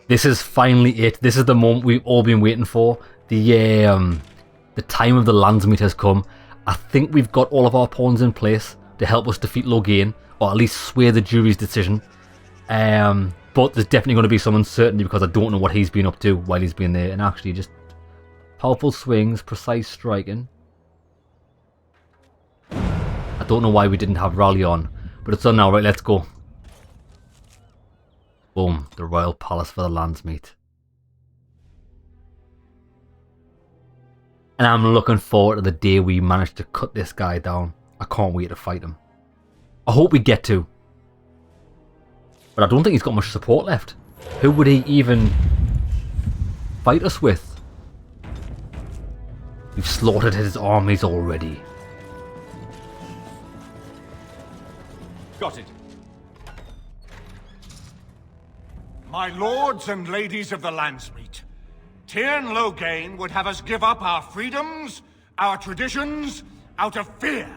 This is finally it. This is the moment we've all been waiting for. The time of the Landsmeet has come. I think we've got all of our pawns in place to help us defeat Loghain, or at least sway the jury's decision. But there's definitely going to be some uncertainty because I don't know what he's been up to while he's been there. And actually, just powerful swings, precise striking. I don't know why we didn't have Rally on, but it's on now. Right, let's go. Boom, the Royal Palace for the Landsmeet. And I'm looking forward to the day we manage to cut this guy down. I can't wait to fight him. I hope we get to. But I don't think he's got much support left. Who would he even fight us with? We've slaughtered his armies already. Got it. My lords and ladies of the Landsmeet, Tyrn Loghain would have us give up our freedoms, our traditions, out of fear.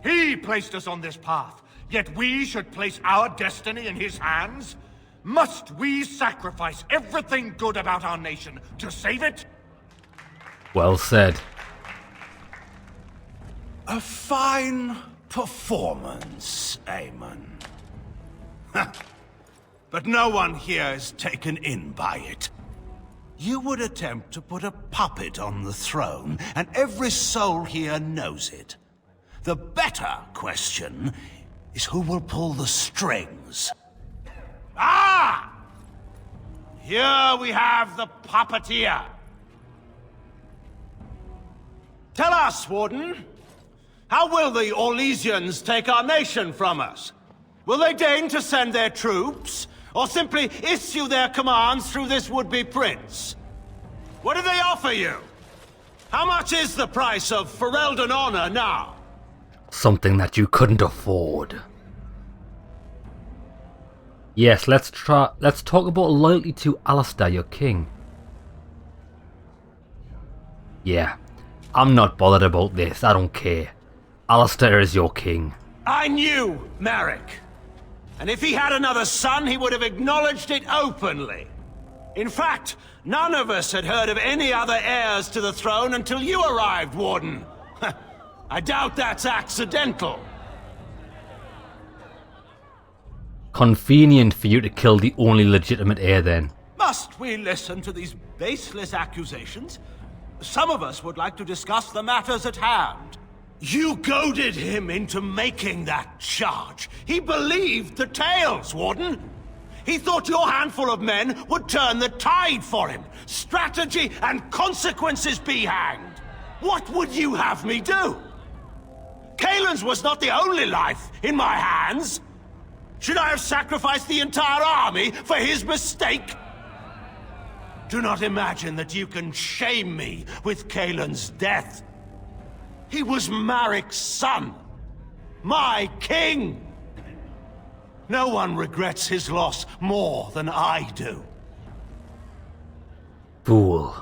He placed us on this path, yet we should place our destiny in his hands? Must we sacrifice everything good about our nation to save it? Well said. A fine performance, Aemon. But no one here is taken in by it. You would attempt to put a puppet on the throne, and every soul here knows it. The better question is who will pull the strings. Ah! Here we have the puppeteer. Tell us, Warden, how will the Orlesians take our nation from us? Will they deign to send their troops, or simply issue their commands through this would-be prince? What do they offer you? How much is the price of Ferelden honor now? Something that you couldn't afford. Yes, let's talk about loyalty to Allistair, your king. Yeah, I'm not bothered about this, I don't care. Allistair is your king. I knew Merrick. And if he had another son, he would have acknowledged it openly. In fact, none of us had heard of any other heirs to the throne until you arrived, Warden. I doubt that's accidental. Convenient for you to kill the only legitimate heir then. Must we listen to these baseless accusations? Some of us would like to discuss the matters at hand. You goaded him into making that charge. He believed the tales, Warden. He thought your handful of men would turn the tide for him. Strategy and consequences be hanged. What would you have me do? Kaelin's was not the only life in my hands. Should I have sacrificed the entire army for his mistake? Do not imagine that you can shame me with Kaelin's death. He was Marik's son. My king. No one regrets his loss more than I do. Fool.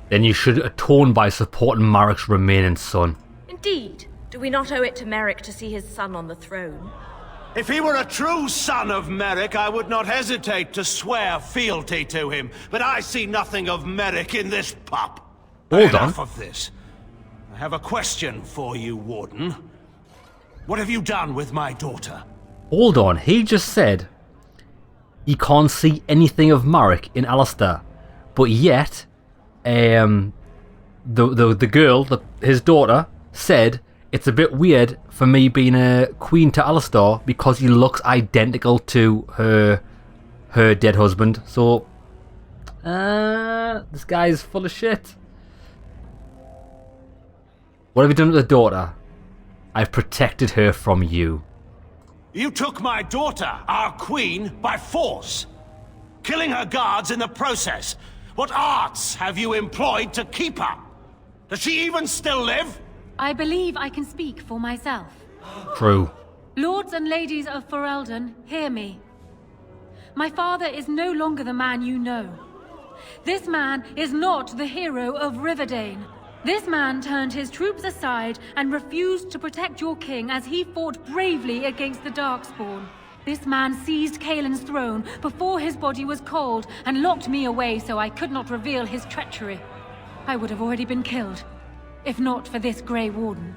Then you should atone by supporting Marik's remaining son. Indeed. Do we not owe it to Merrick to see his son on the throne? If he were a true son of Merrick, I would not hesitate to swear fealty to him. But I see nothing of Merrick in this pup. Hold on. Enough of this. I have a question for you, Warden. What have you done with my daughter? Hold on, he just said he can't see anything of Marik in Allistair, but yet, the girl, his daughter, said it's a bit weird for me being a queen to Allistair because he looks identical to her dead husband. So, this guy's full of shit. What have you done with the daughter? I've protected her from you. You took my daughter, our queen, by force, killing her guards in the process. What arts have you employed to keep her? Does she even still live? I believe I can speak for myself. True. Lords and ladies of Ferelden, hear me. My father is no longer the man you know. This man is not the hero of Riverdane. This man turned his troops aside and refused to protect your king as he fought bravely against the Darkspawn. This man seized Kaelin's throne before his body was cold and locked me away so I could not reveal his treachery. I would have already been killed, if not for this Grey Warden.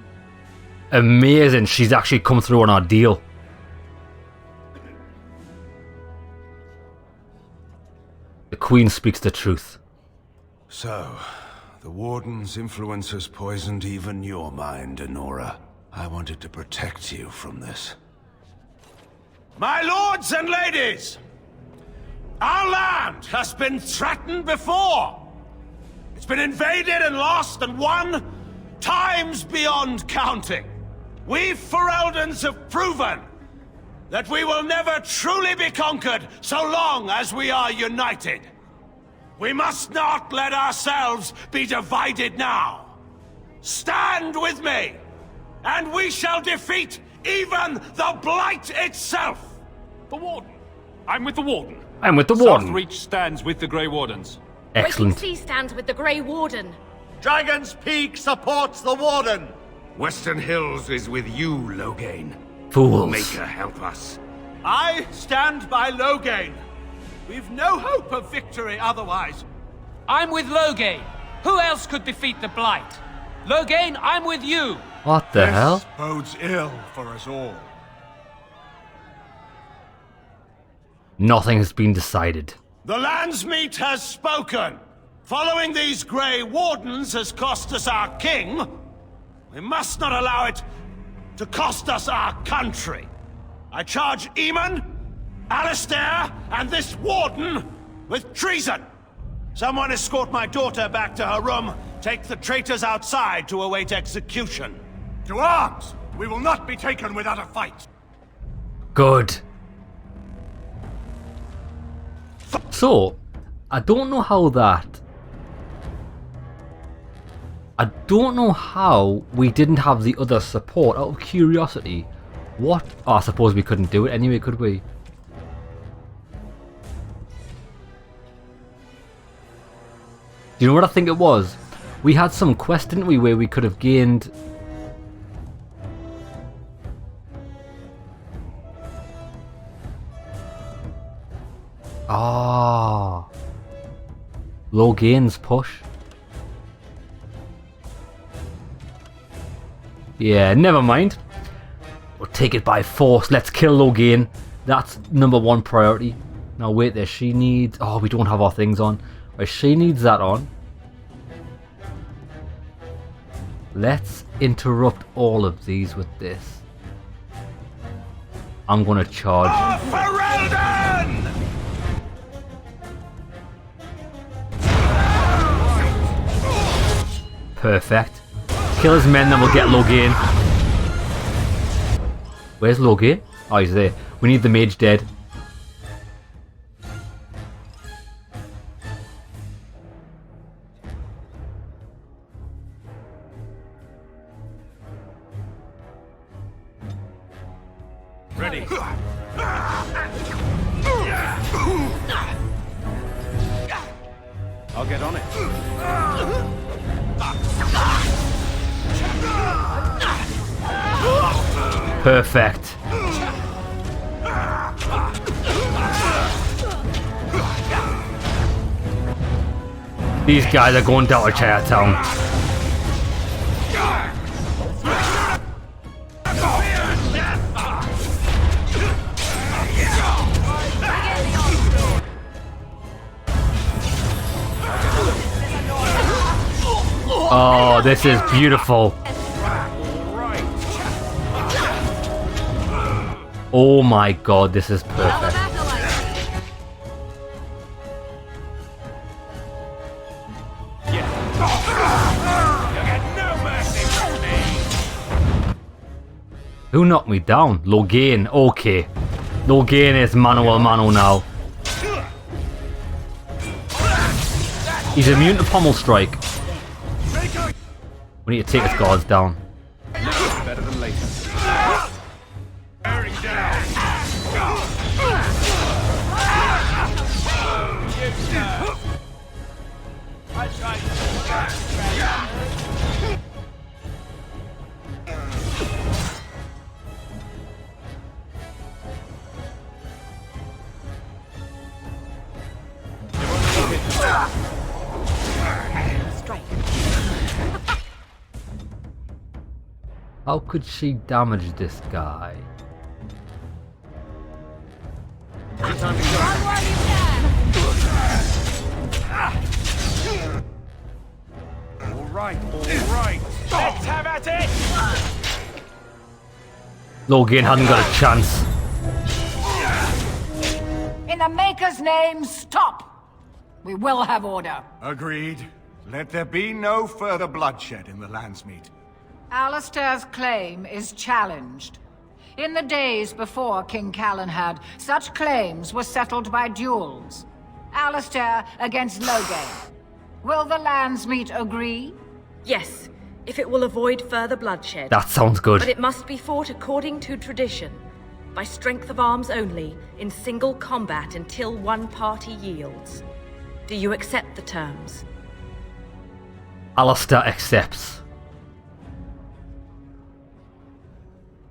Amazing, she's actually come through on our deal. The Queen speaks the truth. So, the Warden's influence has poisoned even your mind, Enora. I wanted to protect you from this. My lords and ladies! Our land has been threatened before! It's been invaded and lost and won times beyond counting. We Fereldans have proven that we will never truly be conquered so long as we are united. We must not let ourselves be divided now. Stand with me, and we shall defeat even the Blight itself! The Warden. I'm with the Warden. I'm with the Warden. Southreach stands with the Grey Wardens. Excellent. Waiting Sea stands with the Grey Warden. Dragon's Peak supports the Warden. Western Hills is with you, Loghain. Fools. Make her help us. I stand by Loghain. We've no hope of victory otherwise. I'm with Loghain. Who else could defeat the Blight? Loghain, I'm with you. What the hell? This bodes ill for us all. Nothing has been decided. The Landsmeet has spoken. Following these Grey Wardens has cost us our king. We must not allow it to cost us our country. I charge Eamon, Allistair, and this Warden with treason. Someone escort my daughter back to her room. Take the traitors outside to await execution. To arms! We will not be taken without a fight. Good. So, I don't know how we didn't have the other support. Out of curiosity, what? Oh, I suppose we couldn't do it anyway, could we? Do you know what I think it was? We had some quest, didn't we, where we could have gained... Ah, Loghain's push. Yeah, never mind. We'll take it by force. Let's kill Loghain. That's #1 priority. Now wait there, she needs... Oh, we don't have our things on. Right, she needs that on. Let's interrupt all of these with this. I'm gonna charge. Ferelden! Perfect. Kill his men, then we'll get Loghain. Where's Loghain? Oh, he's there. We need the mage dead. Ready. I'll get on it. Perfect. These guys are going down to Chinatown. Oh, this is beautiful. Oh my god, this is perfect. Who knocked me down? Loghain. Okay. Loghain is mano a mano now. He's immune to pommel strike. We need to take his guards down. Better than later. How could she damage this guy? Alright, alright. Let's have at it! Loghain hadn't got a chance. In the Maker's name, stop! We will have order. Agreed. Let there be no further bloodshed in the Landsmeet. Allistair's claim is challenged. In the days before King Callanhad, such claims were settled by duels. Allistair against Loghain. Will the Landsmeet agree? Yes, if it will avoid further bloodshed. That sounds good. But it must be fought according to tradition, by strength of arms only, in single combat until one party yields. Do you accept the terms? Allistair accepts.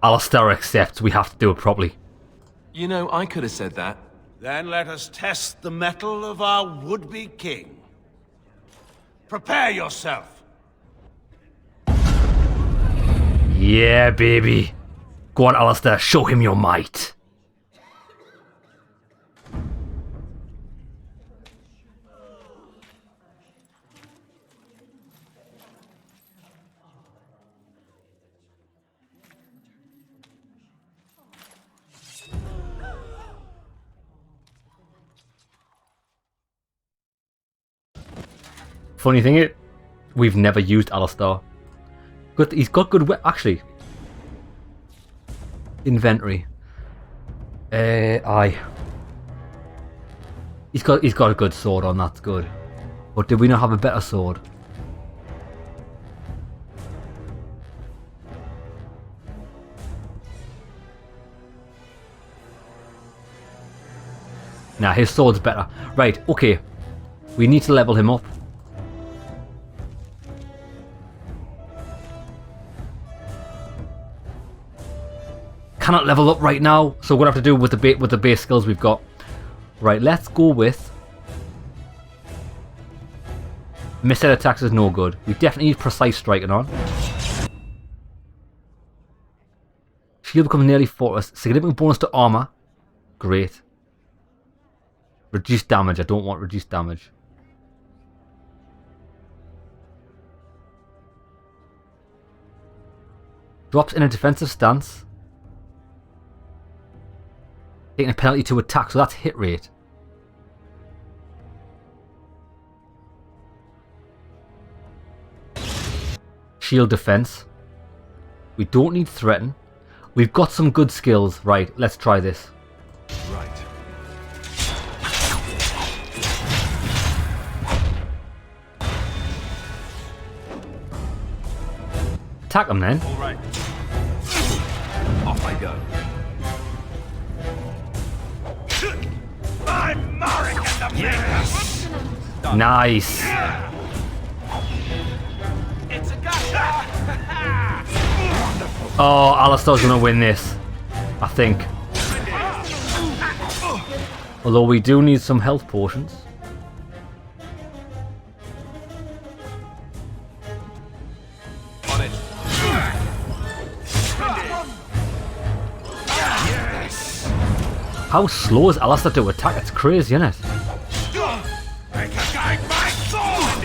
Allistair accepts. We have to do it properly. You know, I could have said that. Then let us test the mettle of our would-be king. Prepare yourself. Yeah, baby. Go on, Allistair. Show him your might. Funny thing is, we've never used Allistair. Good, he's got good actually. Inventory. Aye. He's got a good sword on. That's good. But did we not have a better sword? Nah, his sword's better. Right. Okay. We need to level him up. Cannot level up right now, so we're gonna have to do with the base skills we've got. Right, let's go with misset attacks is no good. We definitely need precise striking on. Shield becomes nearly fortress. Significant bonus to armor. Great. Reduced damage. I don't want reduced damage. Drops in a defensive stance. Taking a penalty to attack, so that's hit rate. Shield defense. We don't need threaten. We've got some good skills. Right, let's try this. Right. Attack him then. Alright. Off I go. I'm Marek and the Yes! Nice. It's a gotcha! Oh, Allistair's gonna win this, I think. Although we do need some health potions. On it. Yes! How slow is Allistair to attack? It's crazy, isn't it? Make a guy my sword!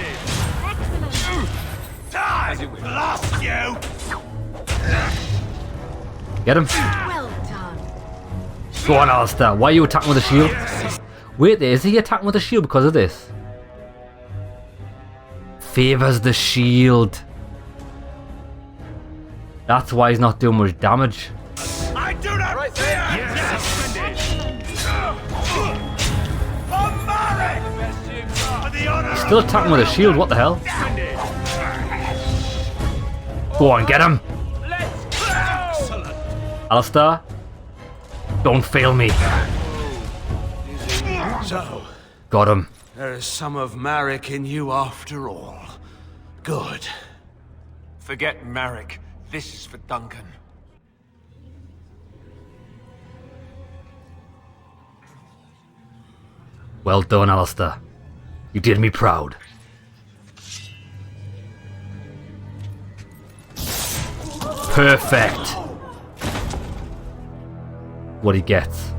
Die! Lost you! Get him. Well done. Go on, Allistair. Why are you attacking with a shield? Wait there, is he attacking with a shield because of this? Favours the shield. That's why he's not doing much damage. I do not right fear! Yes! For Marek! For the honor Still attacking with a shield, what the hell? Go on, get him. Excellent! Allistair, don't fail me. So, Got him. there is some of Marek in you after all. Good. Forget Marek. This is for Duncan. Well done, Allistair. You did me proud. Perfect. What he gets.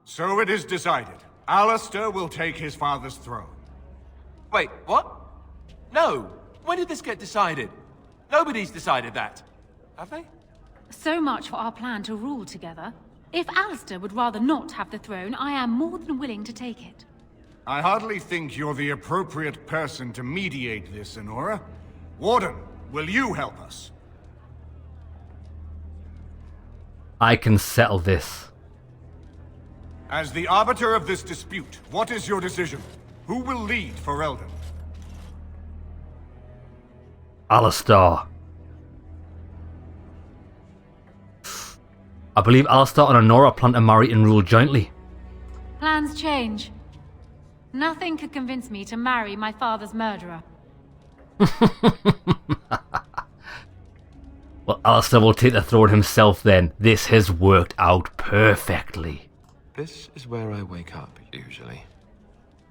So it is decided. Allistair will take his father's throne. Wait, what? No. When did this get decided? Nobody's decided that. Have they? So much for our plan to rule together. If Allistair would rather not have the throne, I am more than willing to take it. I hardly think you're the appropriate person to mediate this, Honora. Warden, will you help us? I can settle this. As the arbiter of this dispute, what is your decision? Who will lead for Eldon? Allistair. I believe Allistair and Honora plan to marry and rule jointly. Plans change. Nothing could convince me to marry my father's murderer. Well, Allistair will take the throne himself then. This has worked out perfectly. This is where I wake up, usually.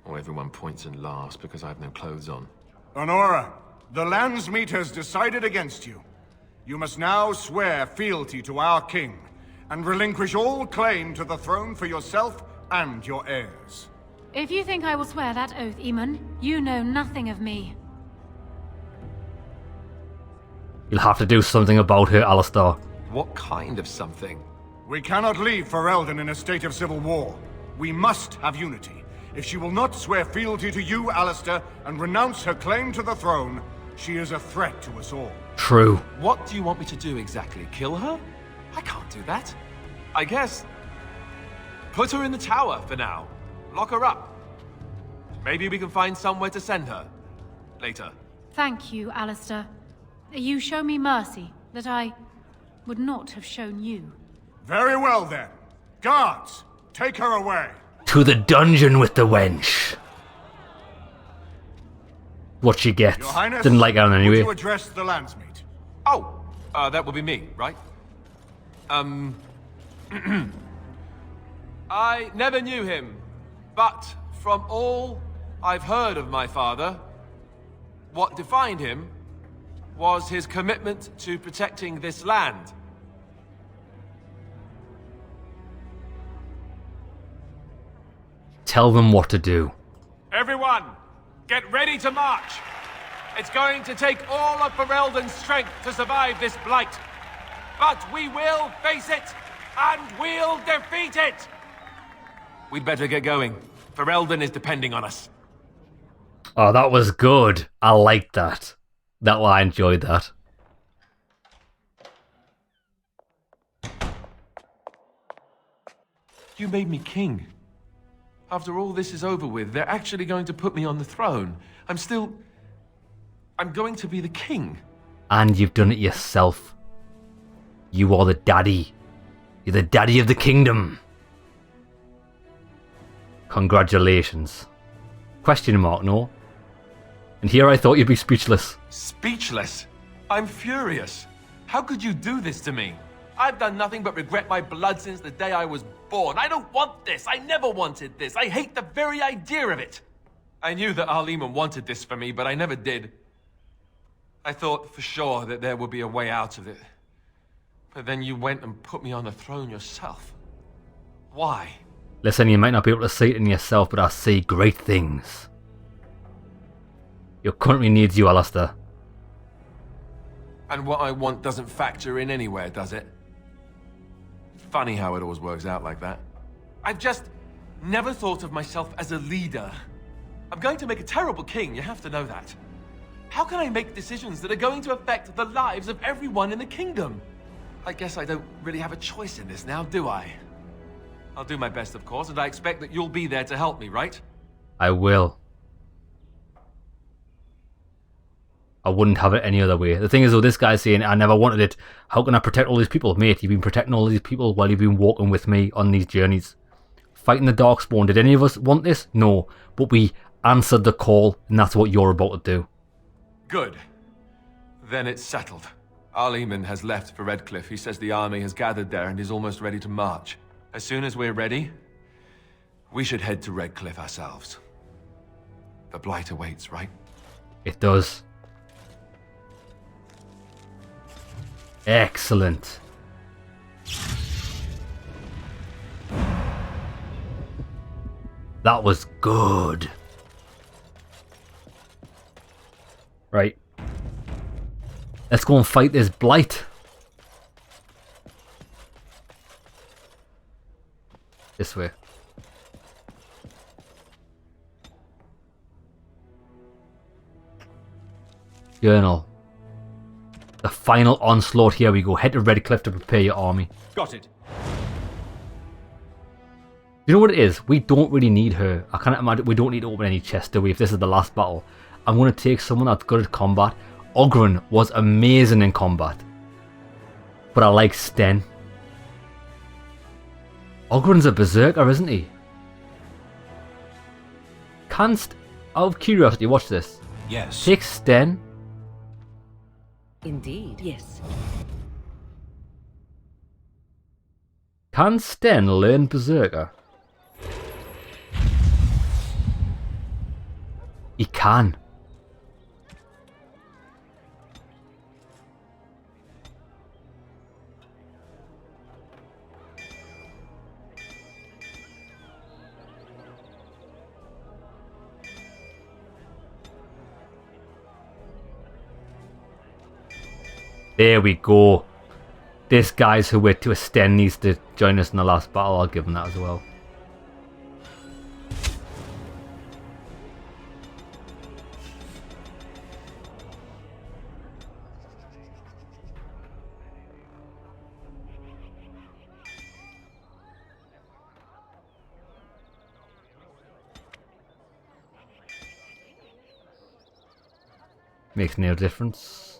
Or everyone points and laughs because I have no clothes on. Honora, the Landsmeet has decided against you. You must now swear fealty to our king, and relinquish all claim to the throne for yourself and your heirs. If you think I will swear that oath, Eamon, you know nothing of me. You'll have to do something about her, Allistair. What kind of something? We cannot leave for Eldon in a state of civil war. We must have unity. If she will not swear fealty to you, Allistair, and renounce her claim to the throne, she is a threat to us all. True. What do you want me to do exactly? Kill her? I can't do that. I guess... put her in the tower for now. Lock her up. Maybe we can find somewhere to send her. Later. Thank you, Allistair. You show me mercy that I would not have shown you. Very well then. Guards, take her away. To the dungeon with the wench. What she gets. Your Highness, didn't like her anyway. would you address the Landsmeet? Oh, that will be me, right? I never knew him, but from all I've heard of my father, what defined him was his commitment to protecting this land. Tell them what to do. Everyone, get ready to march. It's going to take all of Ferelden's strength to survive this blight. But we will face it, and we'll defeat it! We'd better get going. Ferelden is depending on us. Oh, that was good. I liked that. I enjoyed that. You made me king. After all this is over with, they're actually going to put me on the throne. I'm going to be the king. And you've done it yourself. You are the daddy. You're the daddy of the kingdom. Congratulations. Question mark, no? And here I thought you'd be speechless. Speechless? I'm furious. How could you do this to me? I've done nothing but regret my blood since the day I was born. I don't want this. I never wanted this. I hate the very idea of it. I knew that Arleman wanted this for me, but I never did. I thought for sure that there would be a way out of it. But then you went and put me on the throne yourself. Why? Listen, you might not be able to see it in yourself, but I see great things. Your country needs you, Allistair. And what I want doesn't factor in anywhere, does it? Funny how it always works out like that. I've just never thought of myself as a leader. I'm going to make a terrible king, you have to know that. How can I make decisions that are going to affect the lives of everyone in the kingdom? I guess I don't really have a choice in this now, do I? I'll do my best, of course, and I expect that you'll be there to help me, right? I will. I wouldn't have it any other way. The thing is, though, this guy's saying, I never wanted it. How can I protect all these people? Mate, you've been protecting all these people while you've been walking with me on these journeys. Fighting the Darkspawn. Did any of us want this? No. But we answered the call, and that's what you're about to do. Good. Then it's settled. Arleman has left for Redcliffe. He says the army has gathered there and is almost ready to march. As soon as we're ready, we should head to Redcliffe ourselves. The blight awaits, right? It does. Excellent. That was good. Right. Let's go and fight this blight. This way. Journal. The final onslaught. Here we go. Head to Redcliffe to prepare your army. Got it. You know what it is? We don't really need her. I can't imagine. We don't need to open any chests, do we? If this is the last battle, I'm going to take someone that's good at combat. Oghren was amazing in combat, but I like Sten. Oghren's a berserker, isn't he? Out of curiosity, watch this. Yes. Take Sten. Indeed, yes. Can Sten learn berserker? He can. There we go. This guy's who we're to Sten needs to join us in the last battle. I'll give him that as well. Makes no difference.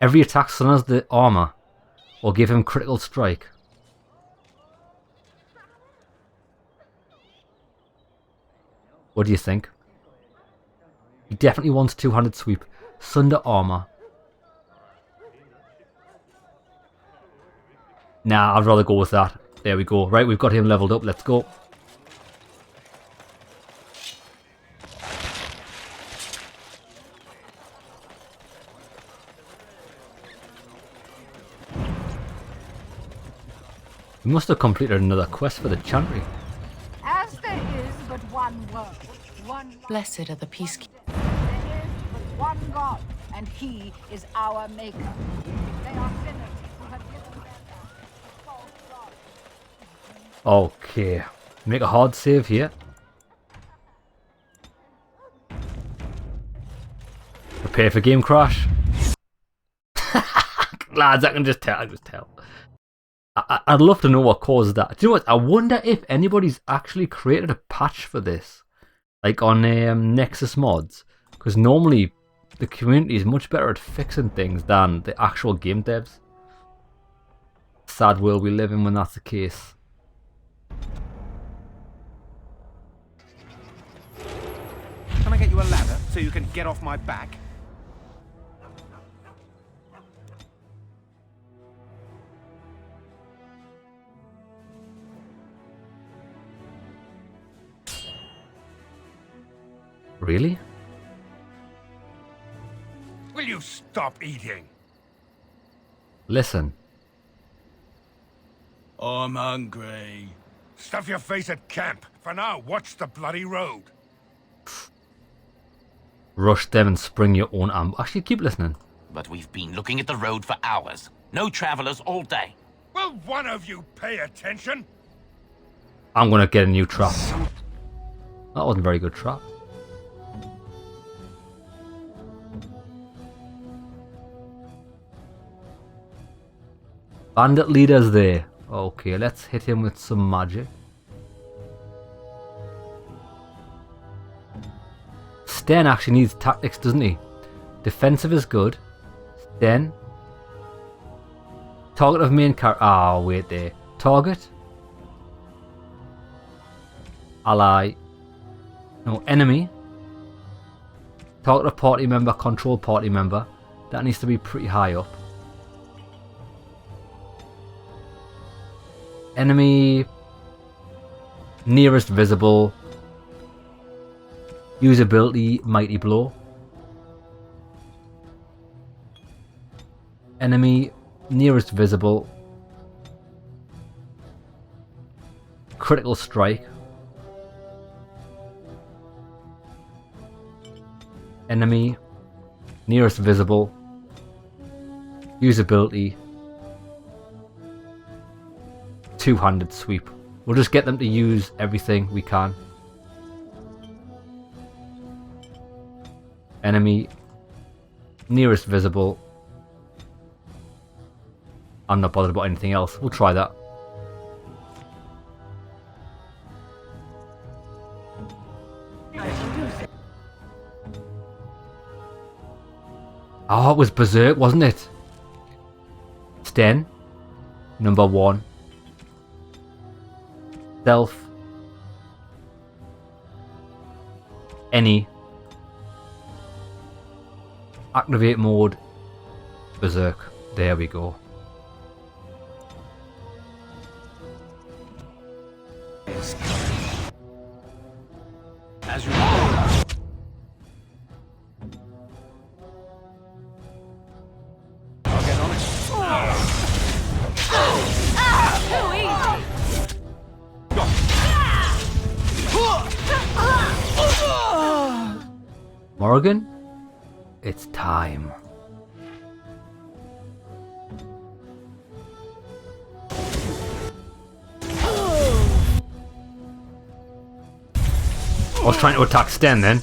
Every attack stuns the armor or give him critical strike. What do you think? He definitely wants two-handed sweep. Sunder armor. Nah, I'd rather go with that. There we go. Right, we've got him leveled up. Let's go. We must have completed another quest for the chantry. As there is but one world, one Blessed are the peacekeepers. there is but one God, and He is our Maker. They are sinners who have given their lives to false gods. Okay. Make a hard save here. Prepare for game crash. Lads, I can just tell. I'd love to know what caused that. Do you know what? I wonder if anybody's actually created a patch for this. Like on Nexus mods. Because normally the community is much better at fixing things than the actual game devs. Sad world we live in when that's the case. Can I get you a ladder so you can get off my back? Really? Will you stop eating? Listen. I'm hungry. Stuff your face at camp. For now, watch the bloody road. Rush them and spring your own ambush. Actually, keep listening. But we've been looking at the road for hours. No travelers all day. Will one of you pay attention? I'm gonna get a new trap. That wasn't a very good trap. Bandit leader's there. Okay, let's hit him with some magic. Sten actually needs tactics, doesn't he? Defensive is good. Sten. Target of main character. Ah, wait there. Target. Ally. No, enemy. Target a party member, control party member. That needs to be pretty high up. Enemy nearest visible. Usability, mighty blow. Enemy nearest visible. Critical strike. Enemy nearest visible. Usability. Two-handed sweep. We'll just get them to use everything we can. Enemy nearest visible. I'm not bothered about anything else. We'll try that. Oh, it was Berserk, wasn't it? Sten. Number 1. Stealth. Any. Activate mode. Berserk. There we go. As you I'll get on it. Morrigan? It's time. I was trying to attack Sten then.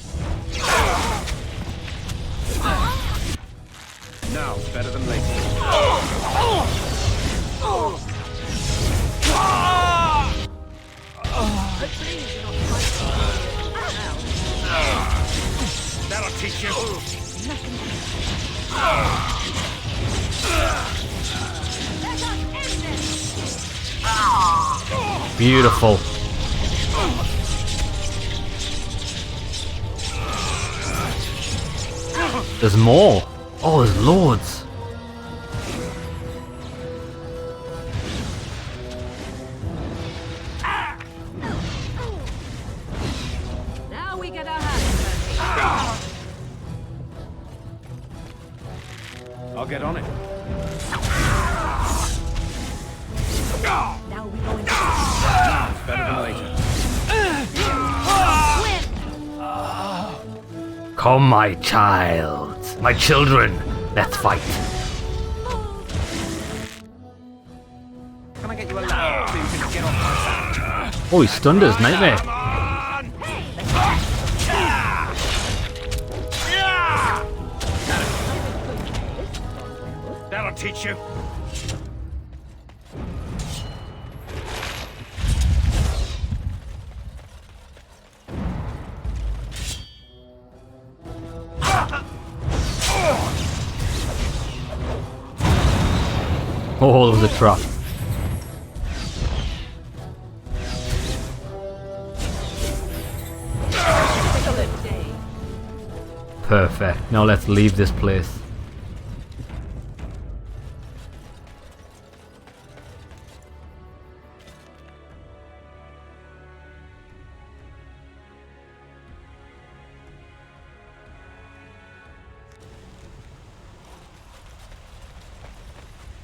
Now it's better than later. That'll teach you. Beautiful. There's more. Oh, there's loads. Now we get our hands dirty. I'll get on it. Now we go into Now it's better than later. Come, my child. My children. Let's fight. Can I get you a ladder so you can get off my back? Oh, he stunned us, Nightmare. That'll teach you. Oh, there was a trap. Perfect. Now let's leave this place.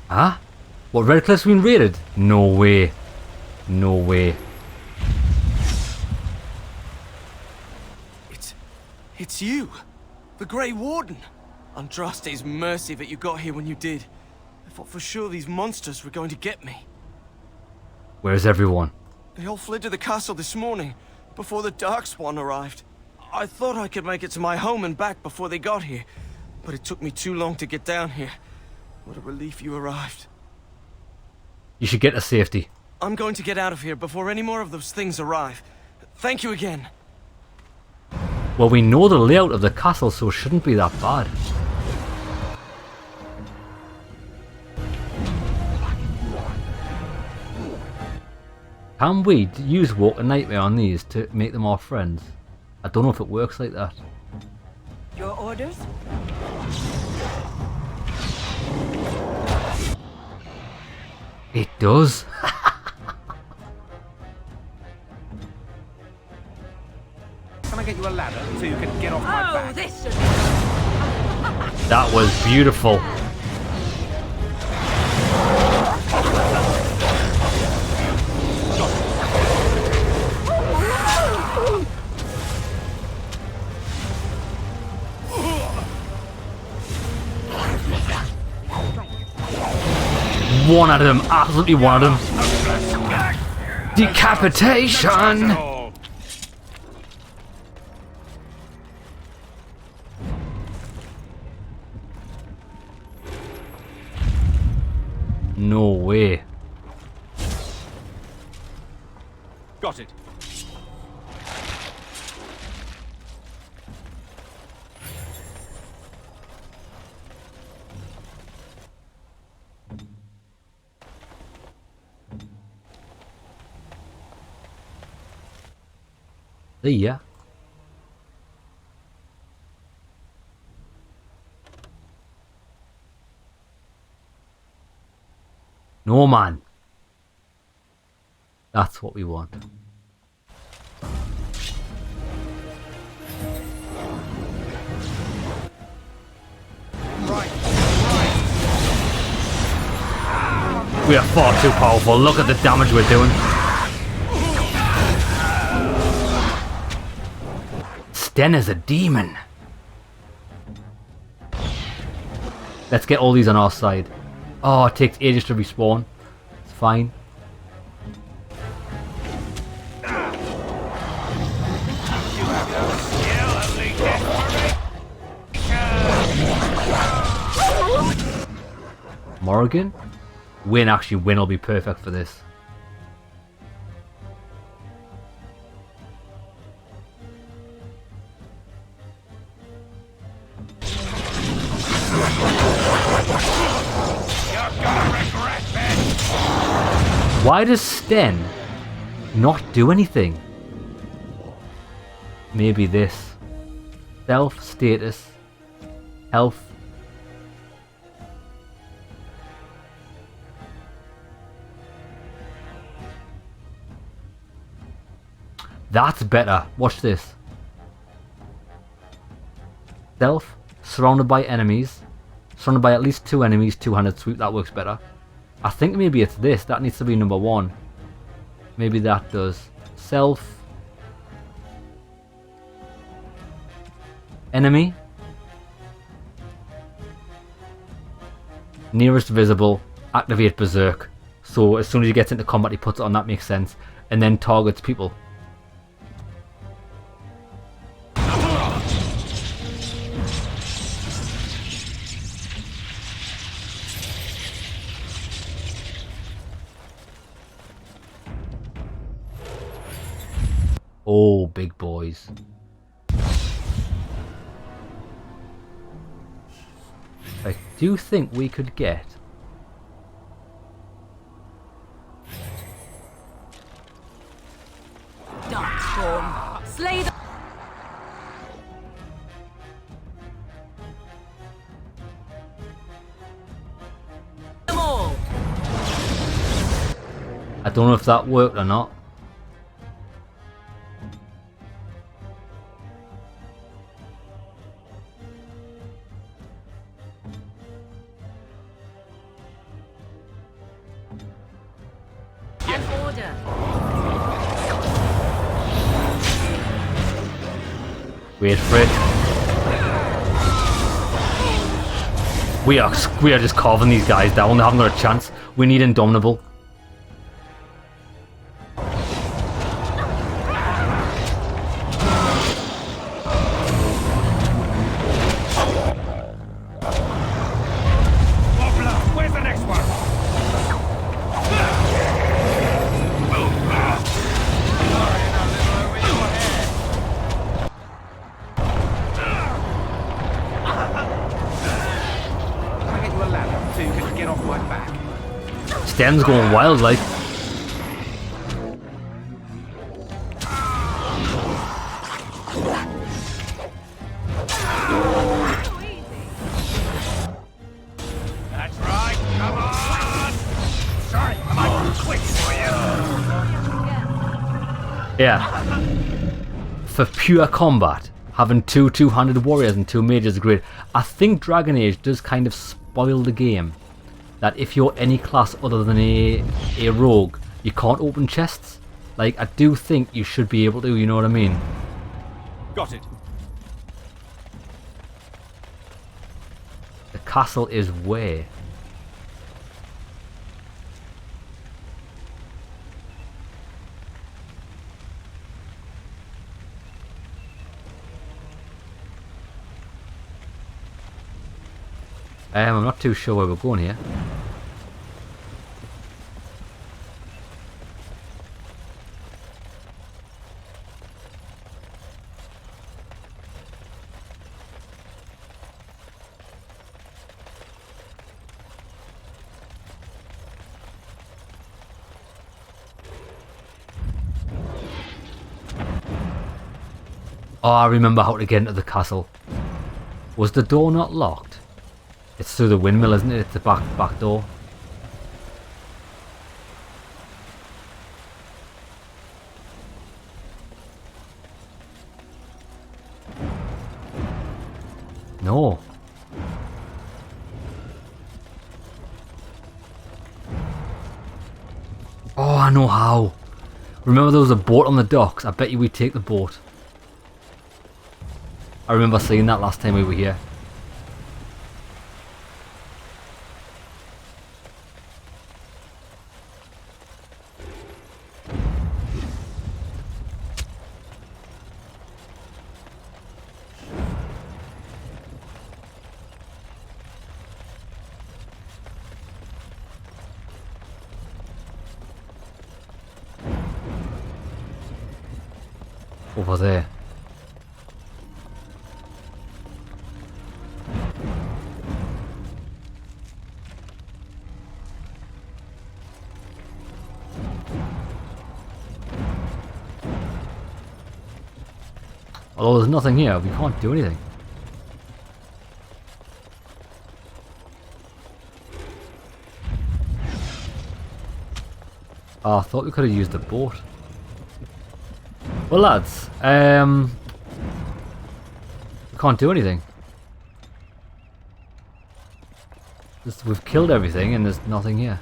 Huh? What, Redcliffe's been raided? No way. No way. It's you! The Grey Warden! Andraste's mercy that you got here when you did. I thought for sure these monsters were going to get me. Where's everyone? They all fled to the castle this morning, before the Darkspawn arrived. I thought I could make it to my home and back before they got here, but it took me too long to get down here. What a relief you arrived. You should get to safety. I'm going to get out of here before any more of those things arrive. Thank you again. Well, we know the layout of the castle, so it shouldn't be that bad. Can we use Walk a Nightmare on these to make them our friends? I don't know if it works like that. Your orders? It does. Can I get you a ladder so you can get off my back? This should That was beautiful. One out of them, absolutely one of them. Decapitation! No way. Got it. See ya. No, man. That's what we want. We are far too powerful. Look at the damage we're doing. Sten is a demon. Let's get all these on our side. Oh, it takes ages to respawn. It's fine. Morrigan? Win, actually, Win will be perfect for this. Why does Sten not do anything? Maybe this. Self, status, health. That's better. Watch this. Stealth, surrounded by enemies. Surrounded by at least 2 enemies, two-handed sweep. That works better. I think maybe it's this. That needs to be number 1. Maybe that does. Self. Enemy. Nearest visible. Activate Berserk. So as soon as he gets into combat, he puts it on. That makes sense. And then targets people. Oh, big boys. I do think we could get... Darkspawn. Slay the... them all. I don't know if that worked or not. Wait for it. We are just carving these guys down. They haven't got a chance. We need Indomitable. Where's the next one? Sten's going wild like. Yeah. For pure combat, having two two-handed warriors and two mages is great. I think Dragon Age does kind of spoil the game. That if you're any class other than a rogue, you can't open chests. Like, I do think you should be able to, you know what I mean? Got it. The castle is where? I'm not too sure where we're going here. Oh, I remember how to get into the castle. Was the door not locked? It's through the windmill, isn't it? It's the back door. No. Oh, I know how. Remember there was a boat on the docks? I bet you we'd take the boat. I remember seeing that last time we were here. Over there. Although there's nothing here, we can't do anything. Oh, I thought we could have used the boat. Well, lads, we can't do anything. We've killed everything and there's nothing here.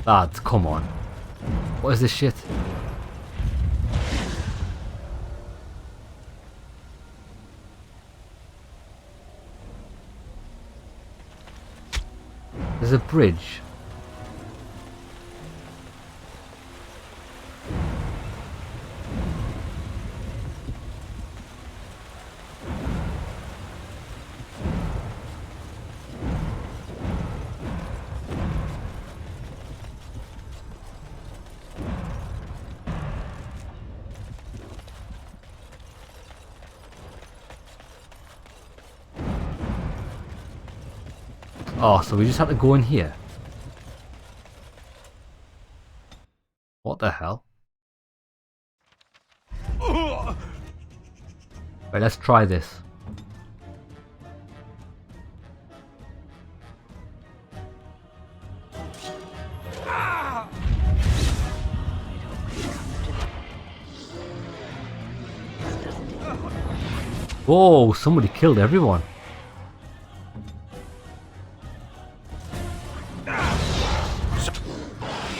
Lads, come on. What is this shit? There's a bridge. Oh, so we just have to go in here. What the hell? Right, let's try this. Whoa, somebody killed everyone.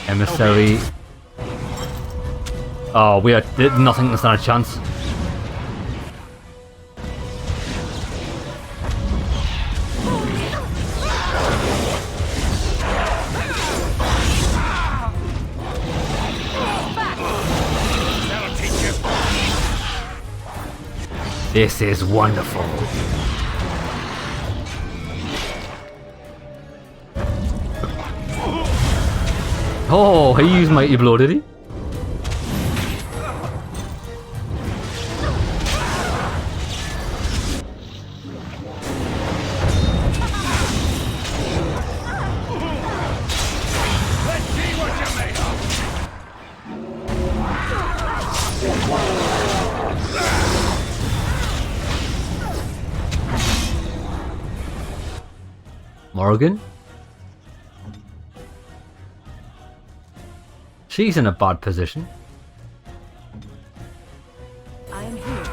Emissary. Oh, we are nothing to stand a chance. This is wonderful. Oh, he used Mighty Blow, did he? Let's see what you made. Morrigan? She's in a bad position. I am here.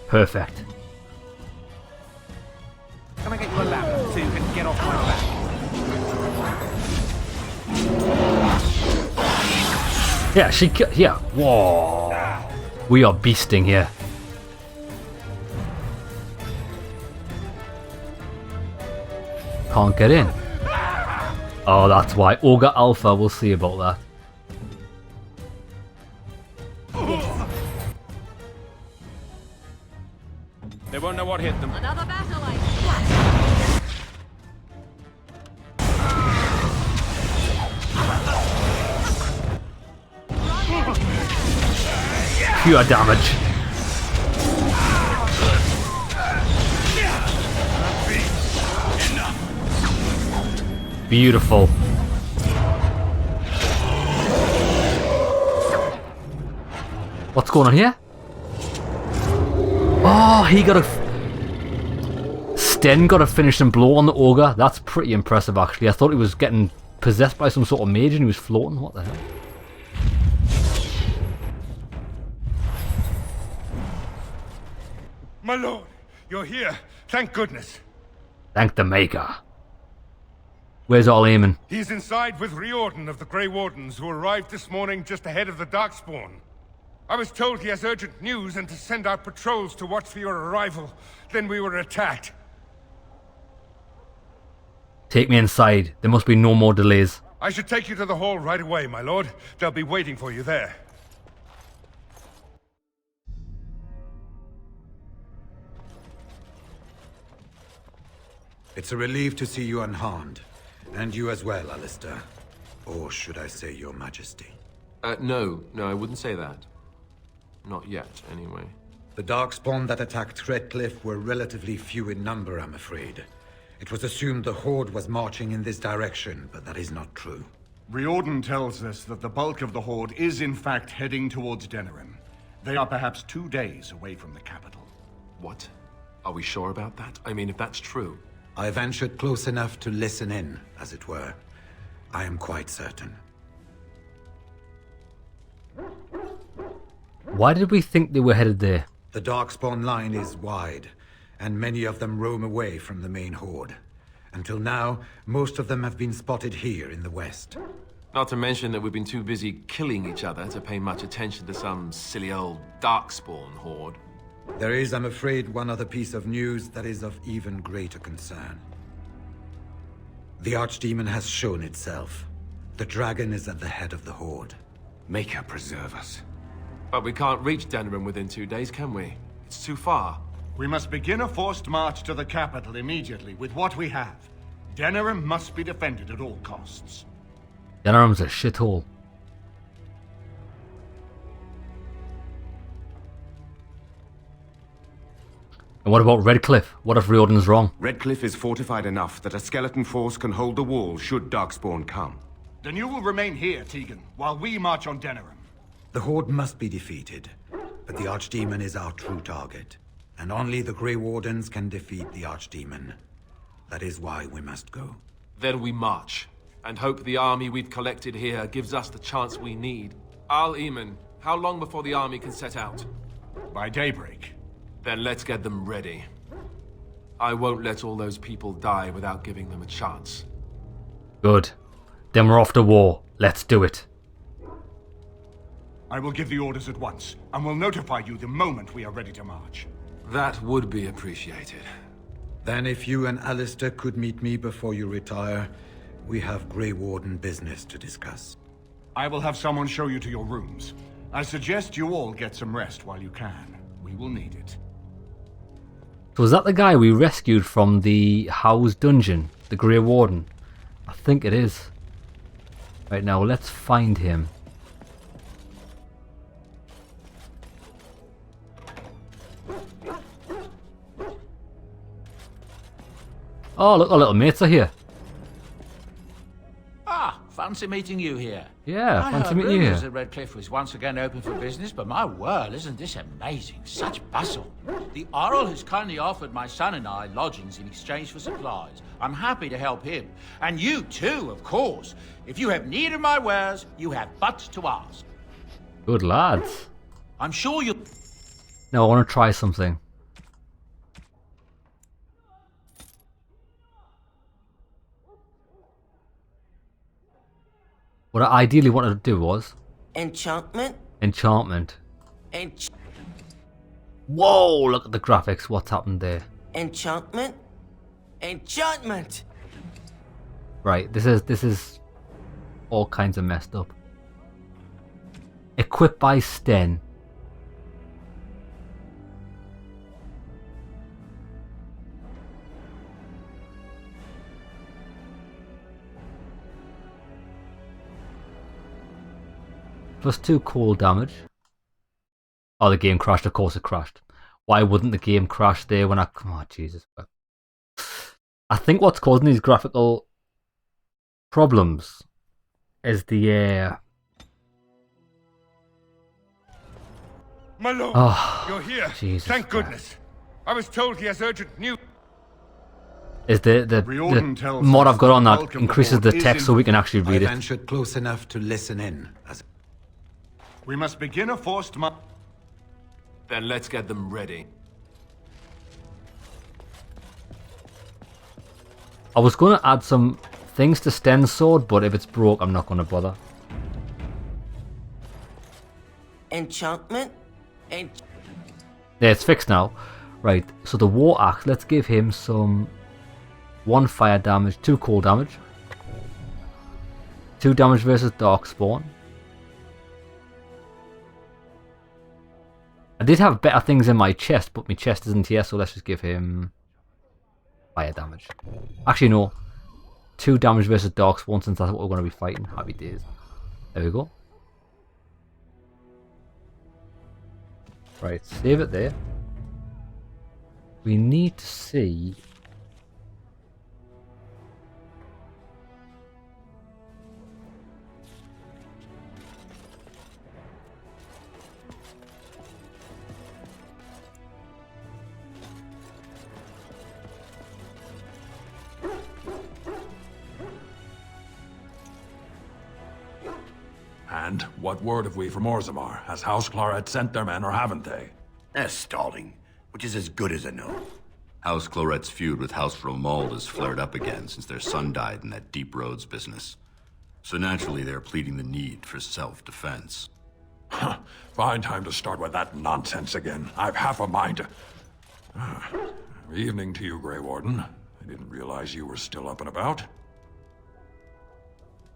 Perfect. Can I get you a ladder so you can get off my back? Yeah, yeah. Whoa. We are beasting here. Can't get in. Oh, that's why. Ogre Alpha, we'll see about that. They won't know what hit them. Another battle like Pure damage. Beautiful. What's going on here? Oh, he got a... Sten got a finishing blow on the ogre. That's pretty impressive, actually. I thought he was getting possessed by some sort of mage and he was floating. What the hell? My lord, you're here. Thank goodness. Thank the Maker. Where's Allistair? He's inside with Riordan of the Grey Wardens, who arrived this morning just ahead of the Darkspawn. I was told he has urgent news and to send out patrols to watch for your arrival. Then we were attacked. Take me inside. There must be no more delays. I should take you to the hall right away, my lord. They'll be waiting for you there. It's a relief to see you unharmed. And you as well, Allistair. Or should I say your majesty? No, I wouldn't say that. Not yet, anyway. The Darkspawn that attacked Redcliffe were relatively few in number, I'm afraid. It was assumed the Horde was marching in this direction, but that is not true. Riordan tells us that the bulk of the Horde is in fact heading towards Denerim. They are perhaps 2 days away from the capital. What? Are we sure about that? I mean, if that's true... I ventured close enough to listen in, as it were. I am quite certain. Why did we think they were headed there? The Darkspawn line is wide, and many of them roam away from the main Horde. Until now, most of them have been spotted here in the west. Not to mention that we've been too busy killing each other to pay much attention to some silly old Darkspawn Horde. There is, I'm afraid, one other piece of news that is of even greater concern. The Archdemon has shown itself. The dragon is at the head of the Horde. Maker preserve us. But we can't reach Denerim within 2 days, can we? It's too far. We must begin a forced march to the capital immediately with what we have. Denerim must be defended at all costs. Denerim's a shithole. And what about Redcliffe? What if Riordan's wrong? Redcliffe is fortified enough that a skeleton force can hold the wall should Darkspawn come. Then you will remain here, Tegan, while we march on Denerim. The Horde must be defeated, but the Archdemon is our true target. And only the Grey Wardens can defeat the Archdemon. That is why we must go. Then we march, and hope the army we've collected here gives us the chance we need. Al-Eamon, how long before the army can set out? By daybreak. Then let's get them ready. I won't let all those people die without giving them a chance. Good. Then we're off to war. Let's do it. I will give the orders at once, and will notify you the moment we are ready to march. That would be appreciated. Then if you and Allistair could meet me before you retire, we have Grey Warden business to discuss. I will have someone show you to your rooms. I suggest you all get some rest while you can. We will need it. So is that the guy we rescued from the House dungeon? The Grey Warden? I think it is. Right, now let's find him. Oh, look, our little mates are here. Ah, Fancy meeting you here. Yeah, I fancy heard meeting you rumours here. that Redcliffe was once again open for business, but my word, isn't this amazing? Such bustle. The Earl has kindly offered my son and I lodgings in exchange for supplies. I'm happy to help him. And you too, of course. If you have need of my wares, you have but to ask. Good lads. I'm sure you... No, I want to try something. What I ideally wanted to do was... Enchantment? Enchantment. Ench... Whoa, look at the graphics. What's happened there? Enchantment? Enchantment! Right, this is all kinds of messed up. Equipped by Sten. +2 cold damage. Oh, the game crashed. Of course it crashed. Why wouldn't the game crash there when I... Oh, Jesus. I think what's causing these graphical problems is the... My lord, Oh, you're here. Jesus Thank Christ. goodness. I was told he has urgent news. Is the mod I've got on that increases the text so we can actually read I it. ventured close enough to listen in. We must begin a forced march. Then let's get them ready. I was going to add some things to Sten's sword, but if it's broke, I'm not going to bother. Enchantment? Yeah, it's fixed now. Right, so the War Axe, let's give him some 1 fire damage, 2 cold damage, 2 damage versus Darkspawn. I did have better things in my chest, but my chest isn't here, so let's just give him fire damage. Actually, no. 2 damage versus Darkspawn, since that's what we're going to be fighting. Happy days. There we go. Right, save it there. We need to see... And what word have we from Orzammar? Has House Claret sent their men or haven't they? They're stalling, which is as good as a no. House Claret's feud with House Romuald has flared up again since their son died in that Deep Roads business. So naturally they're pleading the need for self-defense. Fine time to start with that nonsense again. I've half a mind to... Evening to you, Grey Warden. I didn't realize you were still up and about.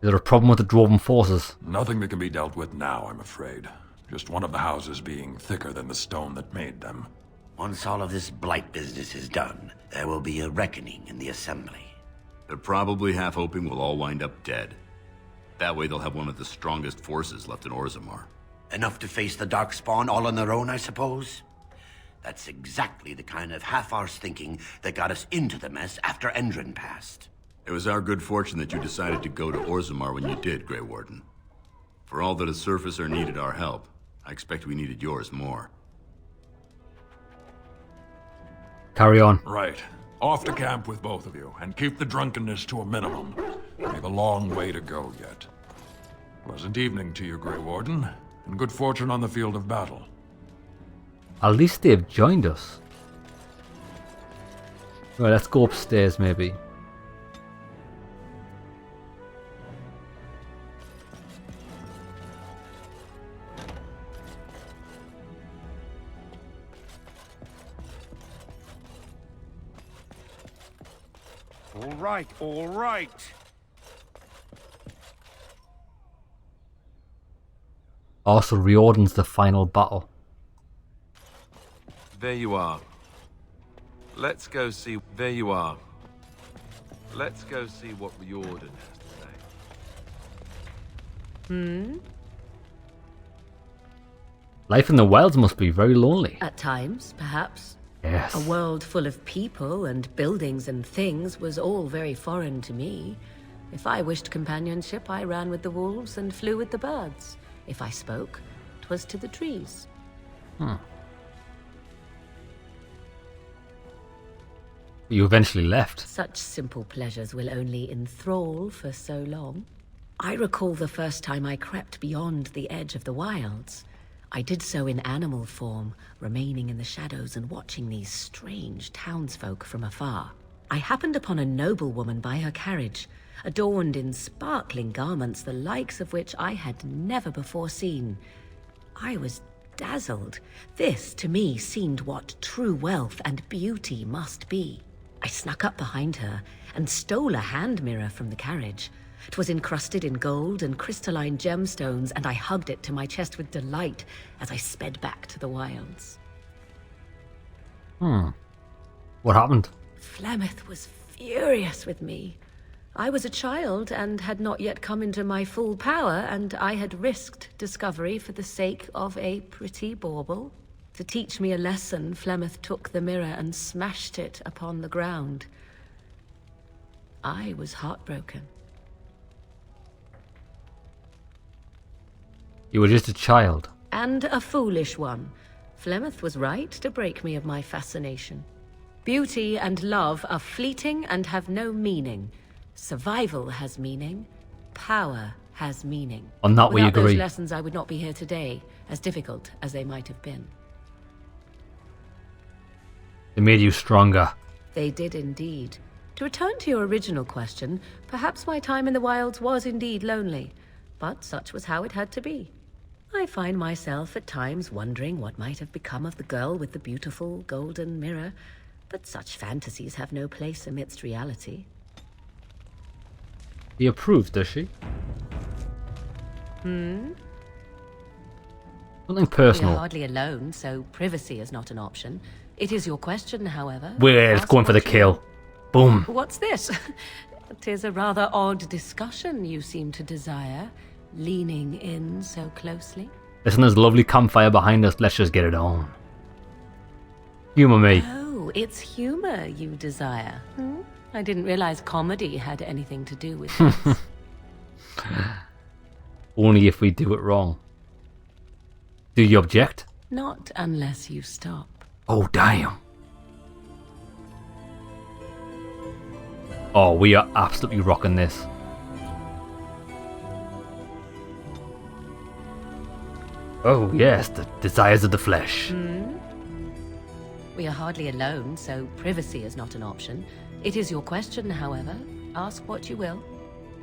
Is there a problem with the Dwarven forces? Nothing that can be dealt with now, I'm afraid. Just one of the houses being thicker than the stone that made them. Once all of this blight business is done, there will be a reckoning in the Assembly. They're probably half hoping we'll all wind up dead. That way they'll have one of the strongest forces left in Orzammar. Enough to face the Darkspawn all on their own, I suppose? That's exactly the kind of half-arse thinking that got us into the mess after Endrin passed. It was our good fortune that you decided to go to Orzammar when you did, Grey Warden. For all that a surfacer needed our help, I expect we needed yours more. Carry on. Right. Off to camp with both of you, and keep the drunkenness to a minimum. We've a long way to go yet. Pleasant evening to you, Grey Warden, and good fortune on the field of battle. At least they've joined us. Right, let's go upstairs maybe. All right. Also, Riordan's the final battle. There you are. Let's go see... There you are. Let's go see what Riordan has to say. Life in the wilds must be very lonely. At times, perhaps. Yes. A world full of people and buildings and things was all very foreign to me. If I wished companionship, I ran with the wolves and flew with the birds. If I spoke, 'twas to the trees. You eventually left. Such simple pleasures will only enthrall for so long. I recall the first time I crept beyond the edge of the wilds. I did so in animal form, remaining in the shadows and watching these strange townsfolk from afar. I happened upon a noblewoman by her carriage, adorned in sparkling garments the likes of which I had never before seen. I was dazzled. This, to me, seemed what true wealth and beauty must be. I snuck up behind her and stole a hand mirror from the carriage. 'Twas encrusted in gold and crystalline gemstones, and I hugged it to my chest with delight as I sped back to the wilds. What happened? Flemeth was furious with me. I was a child and had not yet come into my full power, and I had risked discovery for the sake of a pretty bauble. To teach me a lesson, Flemeth took the mirror and smashed it upon the ground. I was heartbroken. You were just a child. And a foolish one. Flemeth was right to break me of my fascination. Beauty and love are fleeting and have no meaning. Survival has meaning. Power has meaning. On that we Without agree. those lessons, I would not be here today, as difficult as they might have been. They made you stronger. They did indeed. To return to your original question, perhaps my time in the wilds was indeed lonely, but such was how it had to be. I find myself at times wondering what might have become of the girl with the beautiful golden mirror, but such fantasies have no place amidst reality. He approves, does she? Something personal. We are hardly alone, so privacy is not an option. It is your question, however. We're Ask going for the what you kill. Boom. What's this? 'Tis a rather odd discussion you seem to desire, leaning in so closely. Listen, there's a lovely campfire behind us. Let's just get it on. Humour me. Oh, it's humor you desire. I didn't realize comedy had anything to do with this. Only if we do it wrong. Do you object? Not unless you stop. Oh, damn. Oh, we are absolutely rocking this. Oh, yes, the desires of the flesh. We are hardly alone, so privacy is not an option. It is your question, however. Ask what you will.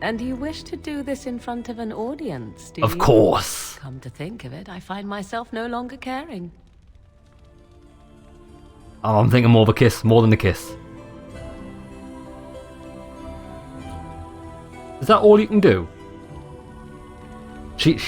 And you wish to do this in front of an audience, do you? Of course. Come to think of it, I find myself no longer caring. Oh, I'm thinking more of a kiss, more than a kiss. Is that all you can do? She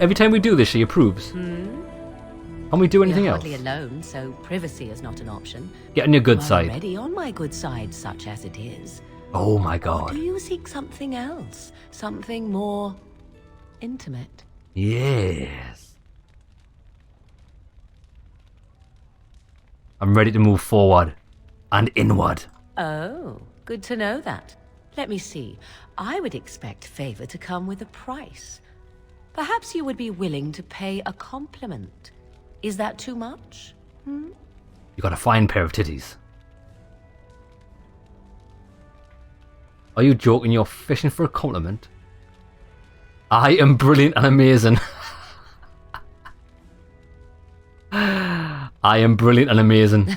every time we do this, she approves. Can we do anything We are else? hardly alone, so privacy is not an option. Get on your good I'm side. already on my good side, such as it is. Oh my Or god. do you seek something else? Something more intimate? Yes. I'm ready to move forward and inward. Oh, good to know that. Let me see. I would expect favor to come with a price. Perhaps you would be willing to pay a compliment. Is that too much? You got a fine pair of titties. Are you joking? You're fishing for a compliment? I am brilliant and amazing. I am brilliant and amazing.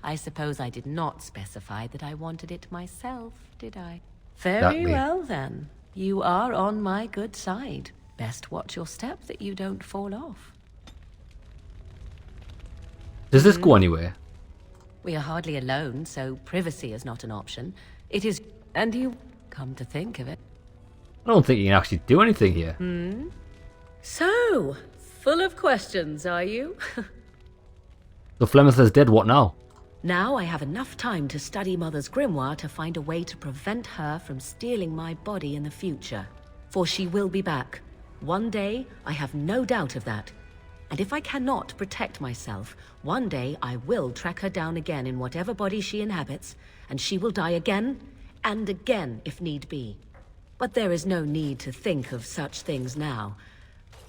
I suppose I did not specify that I wanted it myself, did I? Very Exactly. well, then. You are on my good side. Best watch your step that you don't fall off. Does this go anywhere? We are hardly alone, so privacy is not an option. It is... And you... Come to think of it. I don't think you can actually do anything here. So, full of questions, are you? So Flemeth is dead, what now? Now I have enough time to study Mother's grimoire to find a way to prevent her from stealing my body in the future. For she will be back. One day, I have no doubt of that. And if I cannot protect myself, one day I will track her down again in whatever body she inhabits, and she will die again and again if need be. But there is no need to think of such things now.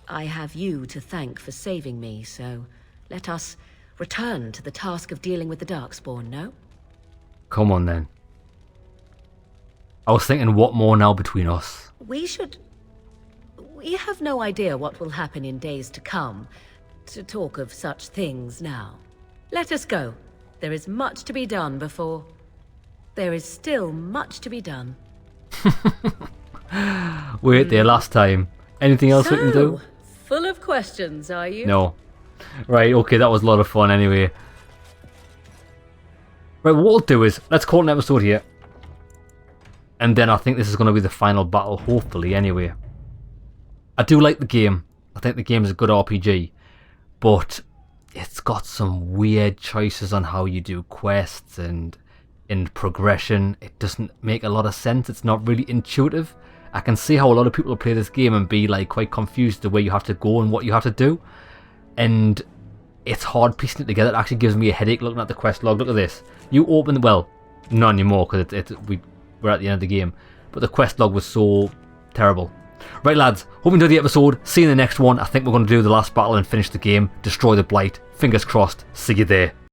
I have you to thank for saving me, so let us return to the task of dealing with the Darkspawn, no? Come on then. I was thinking, what more now between us? We have no idea what will happen in days to come, to talk of such things now. Let us go. There is much to be done before... There is still much to be done. Wait there last time. Anything else we can do? Full of questions, are you? No. Right, okay, that was a lot of fun anyway. Right, what we'll do is, let's call an episode here. And then I think this is going to be the final battle, hopefully, anyway. I do like the game. I think the game is a good RPG. But it's got some weird choices on how you do quests and in progression. It doesn't make a lot of sense. It's not really intuitive. I can see how a lot of people play this game and be like quite confused the way you have to go and what you have to do. And it's hard piecing it together. It actually gives me a headache looking at the quest log. Look at this. You open, well, not anymore because we're at the end of the game. But the quest log was so terrible. Right lads, hope you enjoyed the episode. See you in the next one. I think we're going to do the last battle and finish the game. Destroy the Blight. Fingers crossed. See you there.